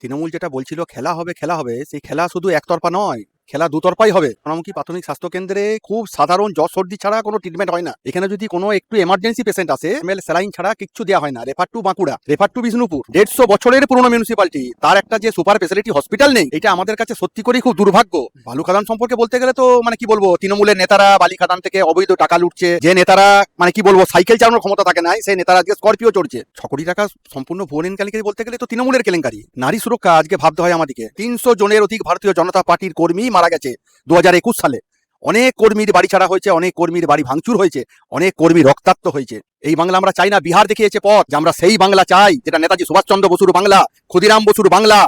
তৃণমূল যেটা বলছিল খেলা হবে সেই খেলা শুধু একতরফা নয়, খেলা দুতরফাই হবে। সোনামুখী প্রাথমিক স্বাস্থ্য কেন্দ্রে খুব সাধারণ জ্বর সর্দি ছাড়া কোনো ট্রিটমেন্ট হয় না। এখানে যদি কোনো একটু এমার্জেন্সি পেশেন্ট আসে, স্যালাইন ছাড়া কিচ্ছু দেওয়া হয় না। Refer to Bankura, refer to Bishnupur. 150 বছরের পুরনো মিউনিসিপালিটি, তার একটা যে সুপার স্পেশালিটি হসপিটাল নেই, এটা আমাদের কাছে সত্যি করেই খুব দুর্ভাগ্য। বালু খাদান সম্পর্কে বলতে গেলে তো কি বলবো, তৃণমূলের নেতারা বালি খাদান থেকে অবৈধ টাকা লুটছে। যে নেতারা কি বলবো, সাইকেল চালানোর ক্ষমতা থাকে না, সেই নেতারা আজকে স্করপিও চড়ছে। 6 কোটি টাকা সম্পূর্ণ ভুয়ন কেলেঙ্কারি বলতে গেলে তো তৃণমূলের কেলেঙ্কারি। নারী সুরক্ষা আজকে ভাবতে হয় আমাদেরকে। 300 জনের অধিক ভারতীয় জনতা পার্টির কর্মী মারা গেছে 2021 সালে। অনেক কর্মীর বাড়ি ছাড়া হয়েছে, অনেক কর্মীর বাড়ি ভাঙচুর হয়েছে, অনেক কর্মী রক্তাক্ত হয়েছে। এই বাংলা আমরা চাই না। বিহার দেখিয়েছে পথ, যে আমরা সেই বাংলা চাই যেটা নেতাজি সুভাষচন্দ্র বসুর বাংলা, ক্ষুদিরাম বসুর বাংলা,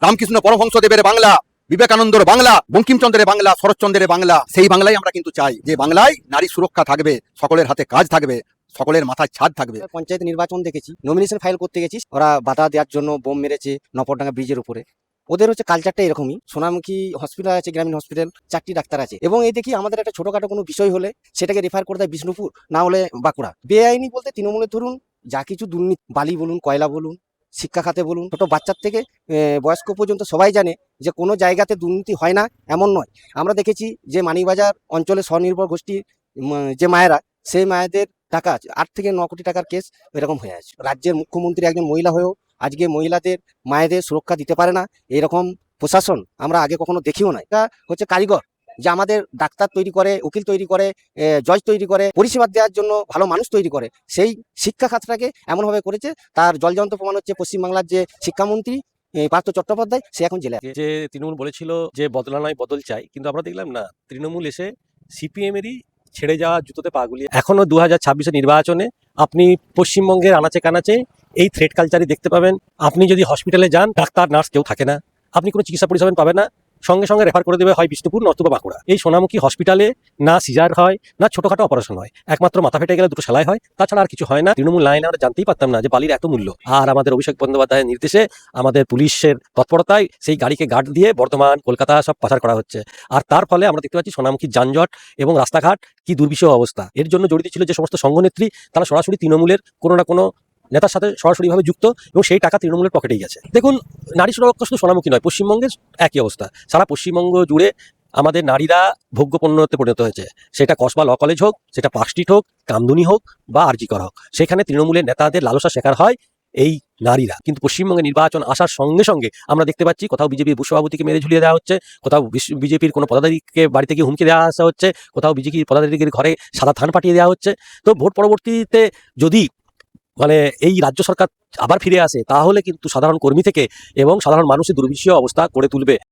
রামকৃষ্ণ পরমহংসদেবের বাংলা, বিবেকানন্দর বাংলা, বঙ্কিমচন্দ্রের বাংলা, শরৎচন্দ্রের বাংলা। সেই বাংলাই আমরা কিন্তু চাই, যে বাংলায় নারী সুরক্ষা থাকবে, সকলের হাতে কাজ থাকবে, সকলের মাথায় ছাদ থাকবে। পঞ্চায়েত নির্বাচন দেখেছি, নমিনেশন ফাইল করতে গেছি, ওরা বাধা দেওয়ার জন্য বোম মেরেছে নপরডাঙ্গা ব্রিজের উপরে। ওদের হচ্ছে কালচারটা এরকমই। সোনামুখী হসপিটাল আছে, গ্রামীণ হসপিটাল, 4টি ডাক্তার আছে, এবং এই দেখি আমাদের একটা ছোটখাটো কোনো বিষয় হলে সেটাকে রেফার করে দেয় বিষ্ণুপুর, না হলে বাঁকুড়া। বেআইনি বলতে তৃণমূলের ধরুন যা কিছু দুর্নীতি, বালি বলুন, কয়লা বলুন, শিক্ষা খাতে বলুন, ছোট বাচ্চার থেকে বয়স্ক পর্যন্ত সবাই জানে যে কোনো জায়গাতে দুর্নীতি হয় না এমন নয়। আমরা দেখেছি যে মানিকবাজার অঞ্চলে স্বনির্ভর গোষ্ঠী যে মায়েরা, সেই মায়েদের টাকা আছে 8 থেকে 9 কোটি টাকার কেস এরকম হয়ে আছে। রাজ্যের মুখ্যমন্ত্রী একজন মহিলা হয়েও আজকে মহিলাদের, মায়েদের সুরক্ষা দিতে পারে না। এরকম প্রশাসন আমরা আগে কখনো দেখিও না। এটা হচ্ছে কারিগর, যে আমাদের ডাক্তার তৈরি করে, উকিল তৈরি করে, জজ তৈরি করে, পরিষেবা দেওয়ার জন্য ভালো মানুষ তৈরি করে। সেই শিক্ষা খাতটাকে এমনভাবে করেছে, তার জলজন্ত প্রমাণ হচ্ছে পশ্চিমবাংলার যে শিক্ষামন্ত্রী পার্থ চট্টোপাধ্যায়, সে এখন জেলে আছে। যে তৃণমূল বলেছিল যে বদলা নয় বদল চাই, কিন্তু আমরা দেখলাম না, তৃণমূল এসে সিপিএম এরই ছেড়ে যাওয়া জুতোতে পা গুলিয়ে এখনো 2026 নির্বাচনে আপনি পশ্চিমবঙ্গের আনাচে কানাচে এই থ্রেড কালচারই দেখতে পাবেন। আপনি যদি হসপিটালে যান, ডাক্তার নার্স কেউ থাকে না, আপনি কোনো চিকিৎসা পরিষেবা পাবেন না, সঙ্গে সঙ্গে রেফার করে দেবে হয় বিষ্ণুপুর নতুবা বাঁকুড়া। এই সোনামুখী হসপিটালে না সিজার হয়, না ছোটখাটো অপারেশন হয়, একমাত্র মাথা ফেটে গেলে 2টো সেলাই হয়, তাছাড়া আর কিছু হয় না। তৃণমূল লাইনে আমরা জানতেই পারতাম না যে বালির এত মূল্য। আর আমাদের অভিষেক বন্দ্যোপাধ্যায়ের নির্দেশে, আমাদের পুলিশের তৎপরতায় সেই গাড়িকে গার্ড দিয়ে বর্ধমান, কলকাতা সব পাচার করা হচ্ছে। আর তার ফলে আমরা দেখতে পাচ্ছি সোনামুখীর যানজট এবং রাস্তাঘাট কি দুর্বিষহ অবস্থা। এর জন্য জড়িত ছিল যে সমস্ত সংঘনেত্রী, তারা সরাসরি তৃণমূলের কোনো না কোনো নেতার সাথে সরাসরিভাবে যুক্ত, এবং সেই টাকা তৃণমূলের পকেটেই গেছে। দেখুন, নারী সুরক্ষা শুধু সোনামুখী নয়, পশ্চিমবঙ্গের একই অবস্থা। সারা পশ্চিমবঙ্গ জুড়ে আমাদের নারীরা ভোগ্যপণ্যতে পরিণত হয়েছে। সেটা কসবা ল কলেজ হোক, সেটা পার্কস্ট্রিট হোক, কামদুনি হোক বা আরজিকর হোক, সেখানে তৃণমূলের নেতাদের লালসা শেখার হয় এই নারীরা। কিন্তু পশ্চিমবঙ্গে নির্বাচন আসার সঙ্গে সঙ্গে আমরা দেখতে পাচ্ছি কোথাও বিজেপির বুসভাবতীকে মেরে ঝুলিয়ে দেওয়া হচ্ছে, কোথাও বিজেপির কোনো পদাধিকারীকে বাড়িতে গিয়ে হুমকি দেওয়া আসা হচ্ছে, কোথাও বিজেপির পদাধিকারীর ঘরে সাদা ধান পাঠিয়ে দেওয়া হচ্ছে। তো ভোট পরবর্তীতে যদি এই রাজ্য সরকার আবার ফিরে আসে, তাহলে কিন্তু সাধারণ কর্মী থেকে এবং সাধারণ মানুষের দুর্বিষহ অবস্থা করে তুলবে।